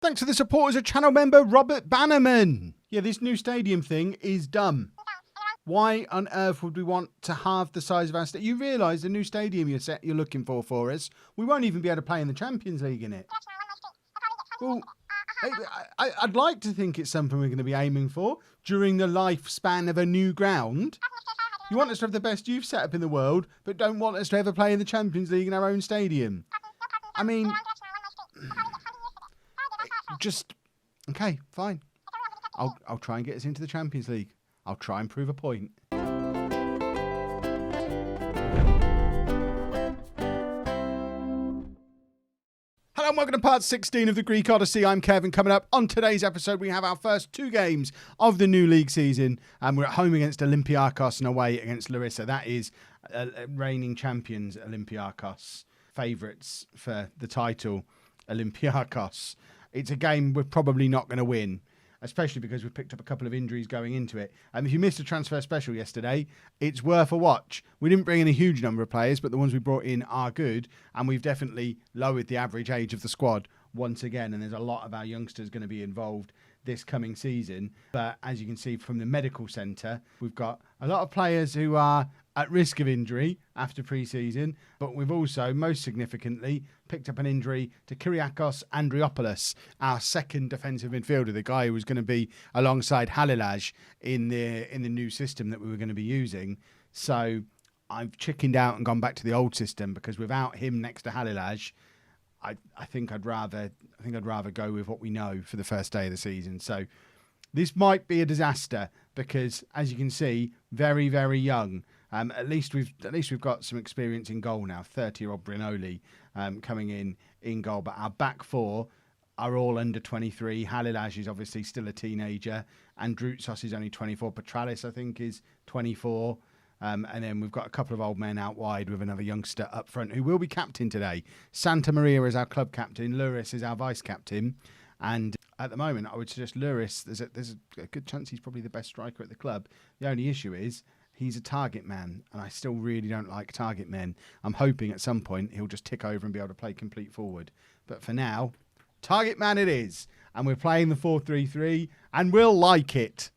Thanks for the support as a channel member, Robert Bannerman. Yeah, this new stadium thing is dumb. Why on earth would we want to halve the size of our stadium? You realise the new stadium you're looking for us, we won't even be able to play in the Champions League in it. Well, I'd like to think it's something we're going to be aiming for during the lifespan of a new ground. You want us to have the best youth setup in the world, but don't want us to ever play in the Champions League in our own stadium. I mean, just, okay, fine. I'll try and get us into the Champions League. I'll try and prove a point. Hello and welcome to part 16 of the Greek Odyssey. I'm Kevin. Coming up on today's episode, we have our first two games of the new league season. And we're at home against Olympiacos and away against Larissa. That is reigning champions Olympiacos. Favourites for the title, Olympiacos. It's a game we're probably not going to win, especially because we've picked up a couple of injuries going into it. And if you missed a transfer special yesterday, it's worth a watch. We didn't bring in a huge number of players, but the ones we brought in are good. And we've definitely lowered the average age of the squad once again. And there's a lot of our youngsters going to be involved this coming season. But as you can see from the medical centre, we've got a lot of players who are at risk of injury after pre-season, but we've also, most significantly, picked up an injury to Kyriakos Andriopoulos, our second defensive midfielder, the guy who was going to be alongside Halilaj in the new system that we were going to be using. So I've chickened out and gone back to the old system because without him next to Halilaj, I think I'd rather go with what we know for the first day of the season. So this might be a disaster because, as you can see, very, very young. At least we've got some experience in goal now. 30-year-old Brinoli coming in goal, but our back four are all under 23. Halilaj is obviously still a teenager, and Droutsos is only 24. Petralis, I think, is 24. And then we've got a couple of old men out wide with another youngster up front who will be captain today. Santa Maria is our club captain. Luris is our vice captain. And at the moment, I would suggest Luris, there's a good chance he's probably the best striker at the club. The only issue is he's a target man, and I still really don't like target men. I'm hoping at some point he'll just tick over and be able to play complete forward. But for now, target man it is. And we're playing the 4-3-3, and we'll like it.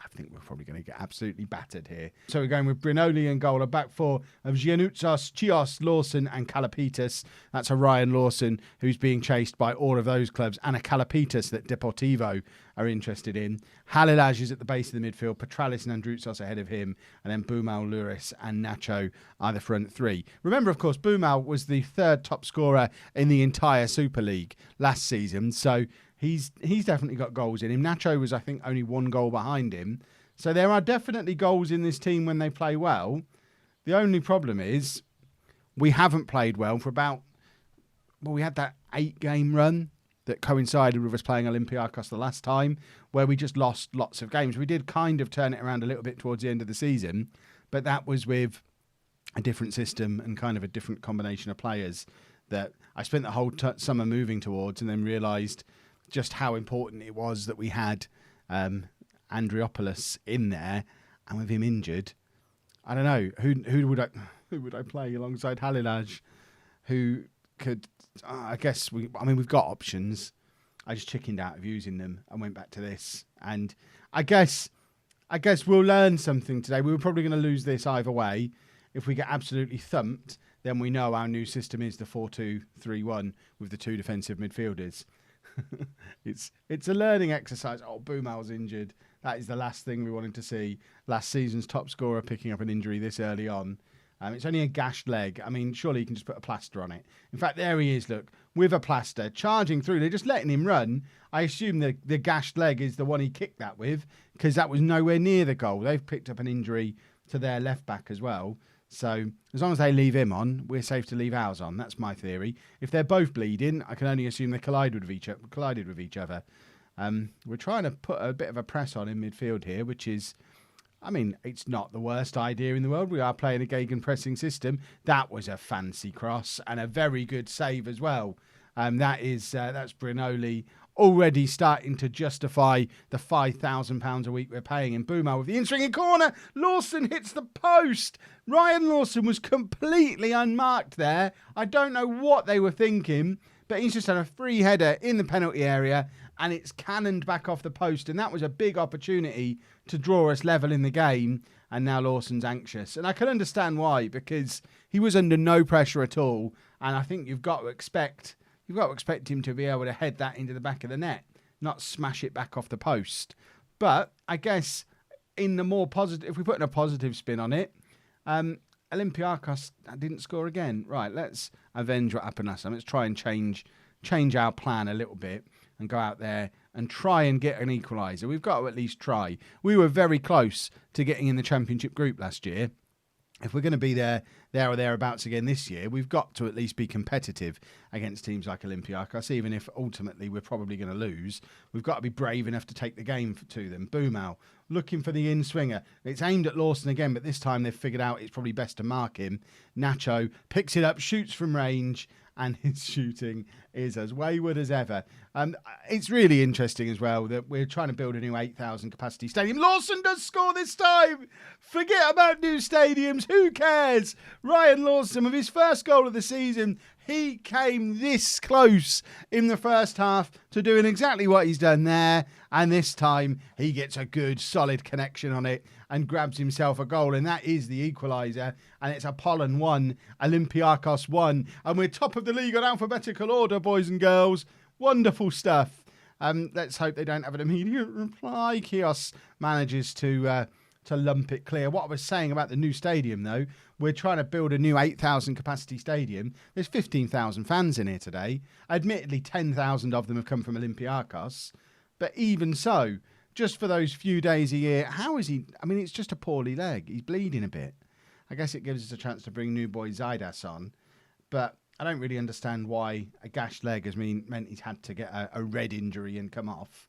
I think we're probably going to get absolutely battered here. So we're going with Brinoli and goal, a back four of Giannoutsos, Chios, Lawson and Kalapitas. That's a Ryan Lawson who's being chased by all of those clubs, and a Kalapitas that Deportivo are interested in. Halilaj is at the base of the midfield, Petralis and Androutsos ahead of him, and then Bumal, Luris and Nacho are the front three. Remember, of course, Bumal was the third top scorer in the entire Super League last season, so He's definitely got goals in him. Nacho was, I think, only one goal behind him. So there are definitely goals in this team when they play well. The only problem is we haven't played well for about... Well, we had that 8-game run that coincided with us playing Olympiacos the last time, where we just lost lots of games. We did kind of turn it around a little bit towards the end of the season, but that was with a different system and kind of a different combination of players that I spent the whole summer moving towards, and then realised just how important it was that we had Andriopoulos in there, and with him injured, I don't know who would I play alongside Halilaj, who could I guess we've got options. I just chickened out of using them and went back to this, and I guess we'll learn something today. We were probably going to lose this either way. If we get absolutely thumped, then we know our new system is the 4-2-3-1 with the two defensive midfielders. It's a learning exercise. Oh, Bumal's injured. That is the last thing we wanted to see. Last season's top scorer picking up an injury this early on. It's only a gashed leg. I mean, surely you can just put a plaster on it. In fact, there he is, look, with a plaster, charging through. They're just letting him run. I assume the gashed leg is the one he kicked that with, because that was nowhere near the goal. They've picked up an injury to their left back as well. So as long as they leave him on, we're safe to leave ours on. That's my theory. If they're both bleeding, I can only assume they collided with each other. We're trying to put a bit of a press on in midfield here, which is, I mean, it's not the worst idea in the world. We are playing a gegenpressing system. That was a fancy cross and a very good save as well. That's Brinoli already starting to justify the £5,000 a week we're paying in. Bumal with the in-swinging corner. Lawson hits the post. Ryan Lawson was completely unmarked there. I don't know what they were thinking, but he's just had a free header in the penalty area and it's cannoned back off the post. And that was a big opportunity to draw us level in the game. And now Lawson's anxious. And I can understand why, because he was under no pressure at all. And I think you've got to expect him to be able to head that into the back of the net, not smash it back off the post. But I guess in the more positive, if we put in a positive spin on it, Olympiacos didn't score again. Right, let's avenge what happened last time. Let's try and change our plan a little bit and go out there and try and get an equaliser. We've got to at least try. We were very close to getting in the Championship group last year. If we're going to be there or thereabouts again this year, we've got to at least be competitive against teams like Olympiacos, even if ultimately we're probably going to lose. We've got to be brave enough to take the game to them. Boumau looking for the in-swinger. It's aimed at Lawson again, but this time they've figured out it's probably best to mark him. Nacho picks it up, shoots from range, and his shooting is as wayward as ever. It's really interesting as well that we're trying to build a new 8,000 capacity stadium. Lawson does score this time. Forget about new stadiums. Who cares? Ryan Lawson with his first goal of the season. He came this close in the first half to doing exactly what he's done there. And this time he gets a good solid connection on it and grabs himself a goal. And that is the equaliser. And it's Apollon 1, Olympiacos 1. And we're top of the league on alphabetical order, boys and girls. Wonderful stuff. Let's hope they don't have an immediate reply. Kios manages to lump it clear. What I was saying about the new stadium, though, we're trying to build a new 8,000 capacity stadium. There's 15,000 fans in here today. Admittedly, 10,000 of them have come from Olympiacos. But even so, just for those few days a year, how is he? I mean, it's just a poorly leg. He's bleeding a bit. I guess it gives us a chance to bring new boy Zaidas on. But I don't really understand why a gashed leg has meant he's had to get a red injury and come off.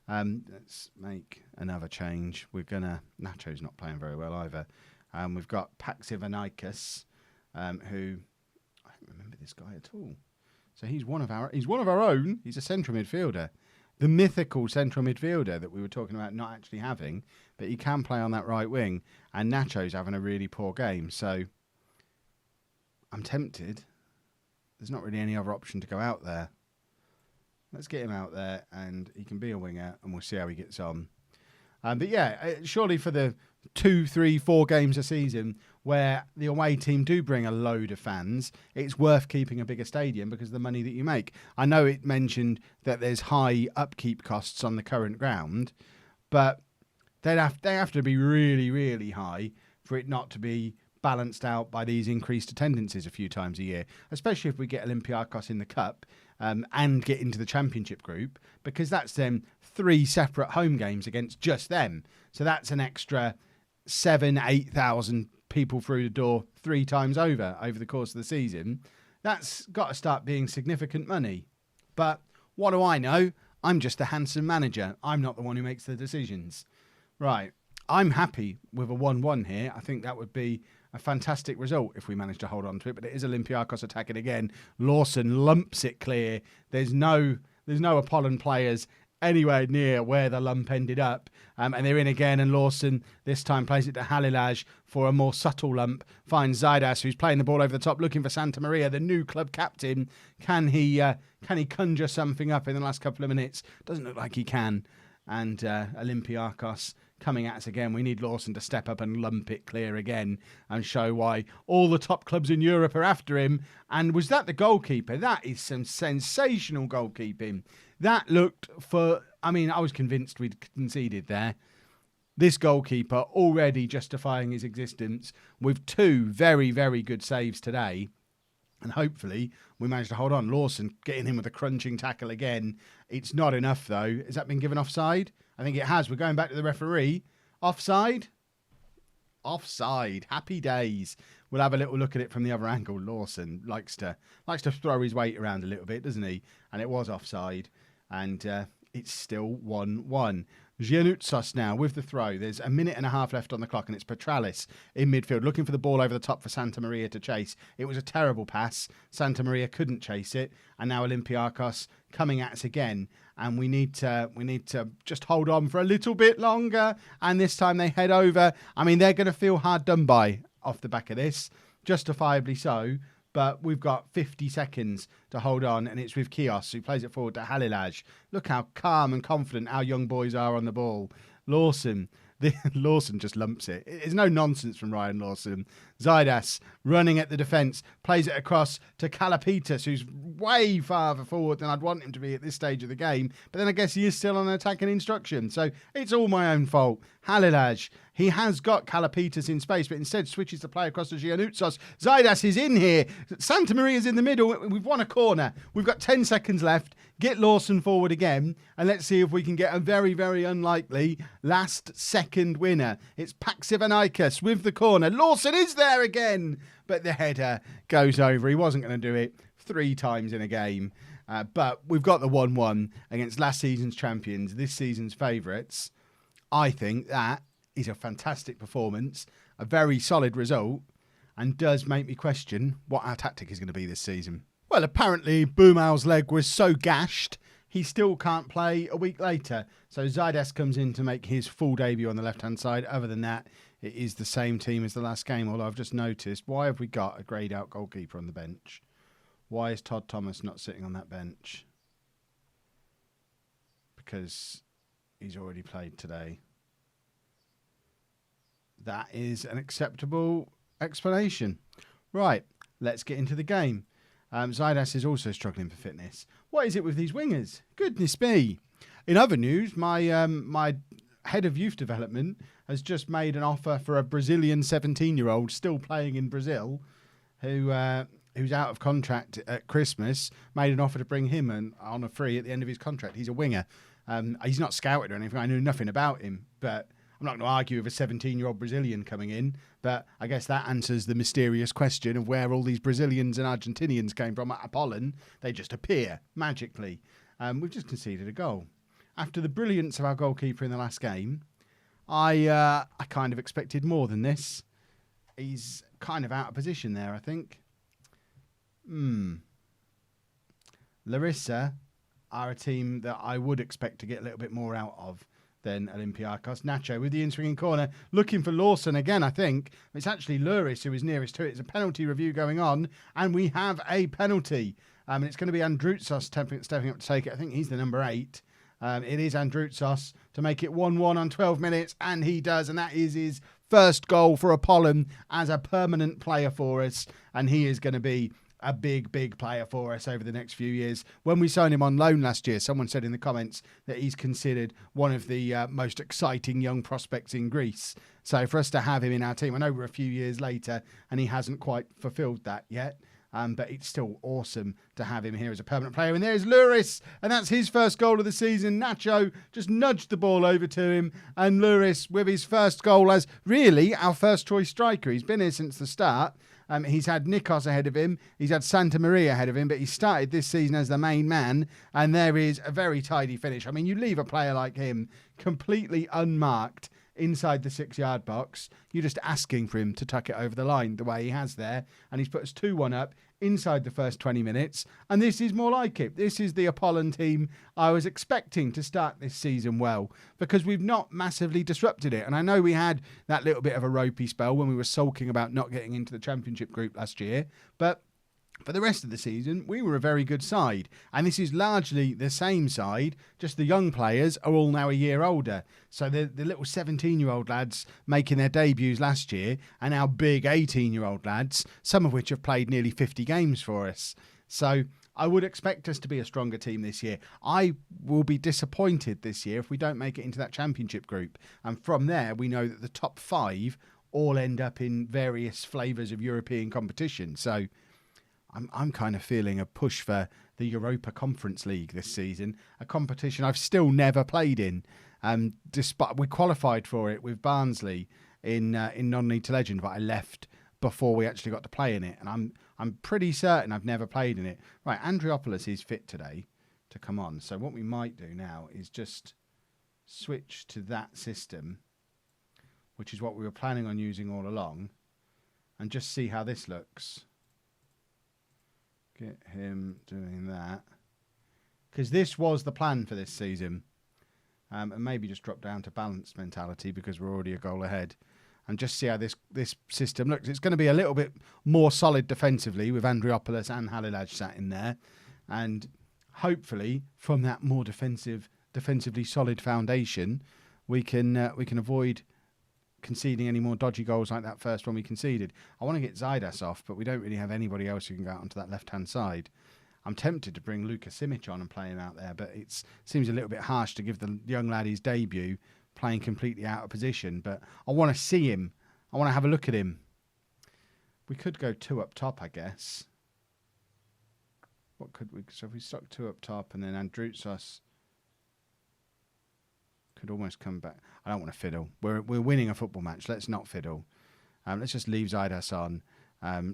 Let's make another change. Nacho's not playing very well either. We've got Paxivanikis, who I don't remember this guy at all. So he's one of our own. He's a central midfielder, the mythical central midfielder that we were talking about not actually having, but he can play on that right wing. And Nacho's having a really poor game, so I'm tempted. There's not really any other option to go out there. Let's get him out there and he can be a winger and we'll see how he gets on. But yeah, surely for the 2, 3, 4 games a season where the away team do bring a load of fans, it's worth keeping a bigger stadium because of the money that you make. I know it mentioned that there's high upkeep costs on the current ground, but they have to be really, really high for it not to be balanced out by these increased attendances a few times a year, especially if we get Olympiacos in the cup and get into the Championship group, because that's then 3 separate home games against just them. So that's an extra 7,000-8,000 people through the door 3 times over the course of the season. That's got to start being significant money. But what do I know? I'm just a handsome manager. I'm not the one who makes the decisions. Right. I'm happy with a 1-1 here. I think that would be a fantastic result if we manage to hold on to it. But it is Olympiacos attacking again. Lawson lumps it clear. There's no Apollon players anywhere near where the lump ended up. And they're in again, and Lawson this time plays it to Halilaj for a more subtle lump. Finds Zaidas, who's playing the ball over the top, looking for Santa Maria, the new club captain. Can he conjure something up in the last couple of minutes? Doesn't look like he can. And Olympiacos coming at us again. We need Lawson to step up and lump it clear again and show why all the top clubs in Europe are after him. And was that the goalkeeper? That is some sensational goalkeeping. That looked I was convinced we'd conceded there. This goalkeeper already justifying his existence with 2 very, very good saves today. And hopefully we managed to hold on. Lawson getting him with a crunching tackle again. It's not enough, though. Has that been given offside? I think it has. We're going back to the referee. Offside? Offside. Happy days. We'll have a little look at it from the other angle. Lawson likes to throw his weight around a little bit, doesn't he? And it was offside. And it's still 1-1. Giannoutsos now with the throw. There's a minute and a half left on the clock, and it's Petralis in midfield looking for the ball over the top for Santa Maria to chase. It was a terrible pass. Santa Maria couldn't chase it, and now Olympiacos coming at us again. And we need to just hold on for a little bit longer. And this time they head over. I mean, they're going to feel hard done by off the back of this, justifiably so. but we've got 50 seconds to hold on, and it's with Kios, who plays it forward to Halilaj. Look how calm and confident our young boys are on the ball. Lawson just lumps it. It's no nonsense from Ryan Lawson. Zaidas running at the defence, plays it across to Kalapitas, who's way farther forward than I'd want him to be at this stage of the game. But then I guess he is still on attacking instruction. So it's all my own fault. Halilaj, he has got Kalapitas in space, but instead switches the play across to Giannoutsos. Zaidas is in here. Santa Maria's in the middle. We've won a corner. We've got 10 seconds left. Get Lawson forward again, and let's see if we can get a very, very unlikely last second winner. It's Paxivanaikas with the corner. Lawson is there again, but the header goes over. He wasn't going to do it 3 times in a game, but we've got the 1-1 against last season's champions, this season's favourites. I think that is a fantastic performance, a very solid result, and does make me question what our tactic is going to be this season. Well, apparently Boumal's leg was so gashed, he still can't play a week later. So Zaidas comes in to make his full debut on the left-hand side. Other than that, it is the same team as the last game, although I've just noticed, why have we got a greyed-out goalkeeper on the bench? Why is Todd Thomas not sitting on that bench? Because he's already played today. That is an acceptable explanation. Right, let's get into the game. Zaidas is also struggling for fitness. What is it with these wingers? Goodness me. In other news, my my head of youth development has just made an offer for a Brazilian 17-year-old still playing in Brazil who's out of contract at Christmas, made an offer to bring him on a free at the end of his contract. He's a winger. He's not scouted or anything. I knew nothing about him, but I'm not going to argue with a 17-year-old Brazilian coming in, but I guess that answers the mysterious question of where all these Brazilians and Argentinians came from at Apollon. They just appear magically. We've just conceded a goal. After the brilliance of our goalkeeper in the last game, I kind of expected more than this. He's kind of out of position there, I think. Larissa are a team that I would expect to get a little bit more out of than Olympiacos. Nacho with the in-swinging corner, looking for Lawson again, I think. It's actually Luris who is nearest to it. It's a penalty review going on, and we have a penalty. And it's going to be Androutsos stepping up to take it. I think he's the number 8. It is Androutsos to make it 1-1 on 12 minutes, and he does, and that is his first goal for Apollon as a permanent player for us, and he is going to be a big, big player for us over the next few years. When we signed him on loan last year, someone said in the comments that he's considered one of the most exciting young prospects in Greece. So for us to have him in our team, I know we're a few years later and he hasn't quite fulfilled that yet. But it's still awesome to have him here as a permanent player. And there's Luris, and that's his first goal of the season. Nacho just nudged the ball over to him, and Luris with his first goal as really our first choice striker. He's been here since the start. He's had Nikos ahead of him. He's had Santa Maria ahead of him, but he started this season as the main man, and there is a very tidy finish. I mean, you leave a player like him completely unmarked inside the 6-yard box. You're just asking for him to tuck it over the line the way he has there, and he's put us 2-1 up inside the first 20 minutes, and this is more like it. This is the Apollon team I was expecting to start this season well, because we've not massively disrupted it. And I know we had that little bit of a ropey spell when we were sulking about not getting into the championship group last year, but for the rest of the season, we were a very good side. And this is largely the same side, just the young players are all now a year older. So the little 17-year-old lads making their debuts last year, and our big 18-year-old lads, some of which have played nearly 50 games for us. So I would expect us to be a stronger team this year. I will be disappointed this year if we don't make it into that championship group. And from there, we know that the top 5 all end up in various flavours of European competition. So I'm kind of feeling a push for the Europa Conference League this season, a competition I've still never played in. Despite we qualified for it with Barnsley in non-league to legend, but I left before we actually got to play in it, and I'm pretty certain I've never played in it. Right, Andriopoulos is fit today to come on, so what we might do now is just switch to that system, which is what we were planning on using all along, and just see how this looks. Get him doing that. Because this was the plan for this season. And maybe just drop down to balanced mentality because we're already a goal ahead. and just see how this system looks. It's going to be a little bit more solid defensively with Andriopoulos and Halilaj sat in there. And hopefully from that more defensively solid foundation, we can avoid conceding any more dodgy goals like that first one we conceded. I want to get Zaidas off, but we don't really have anybody else who can go out onto that left-hand side. I'm tempted to bring Luka Simic on and play him out there, but it seems a little bit harsh to give the young lad his debut playing completely out of position. But I want to see him. I want to have a look at him. We could go 2 up top, I guess. What could we... So if we stuck 2 up top and then Androutsos could almost come back. I don't want to fiddle. We're winning a football match. Let's not fiddle. Let's just leave Zaidas on.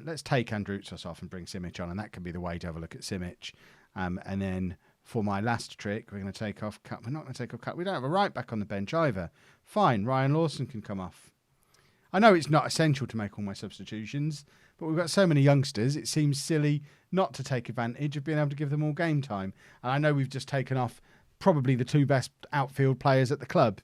Let's take Androutsos off and bring Simic on, and that could be the way to have a look at Simic. And then for my last trick, we're going to take off Cut. We're not going to take off Cut. We don't have a right back on the bench either. Fine, Ryan Lawson can come off. I know it's not essential to make all my substitutions, but we've got so many youngsters, it seems silly not to take advantage of being able to give them all game time. And I know we've just taken off probably the 2 best outfield players at the club.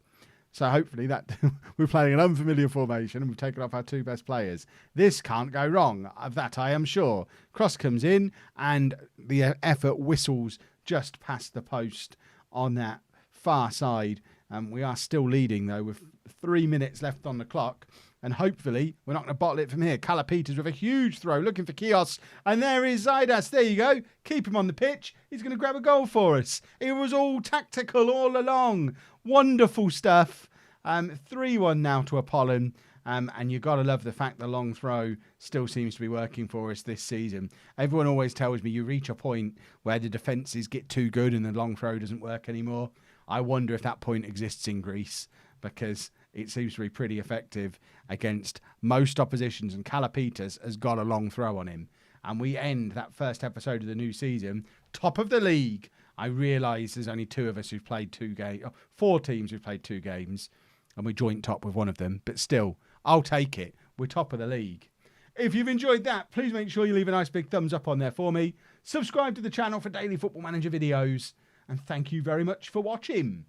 So hopefully that we're playing an unfamiliar formation and we've taken off our 2 best players. This can't go wrong, of that I am sure. Cross comes in and the effort whistles just past the post on that far side. We are still leading though with 3 minutes left on the clock. And hopefully we're not going to bottle it from here. Kalapitas with a huge throw, looking for Kios. And there is Zaidas. There you go. Keep him on the pitch. He's going to grab a goal for us. It was all tactical all along. Wonderful stuff. 3-1 now to Apollon. And you've got to love the fact the long throw still seems to be working for us this season. Everyone always tells me you reach a point where the defences get too good and the long throw doesn't work anymore. I wonder if that point exists in Greece, because it seems to be pretty effective against most oppositions, and Kalapitas has got a long throw on him. And we end that first episode of the new season top of the league. I realise there's only 2 of us who've played 2 games, 4 teams who've played 2 games, and we joint top with one of them. But still, I'll take it. We're top of the league. If you've enjoyed that, please make sure you leave a nice big thumbs up on there for me. Subscribe to the channel for daily Football Manager videos. And thank you very much for watching.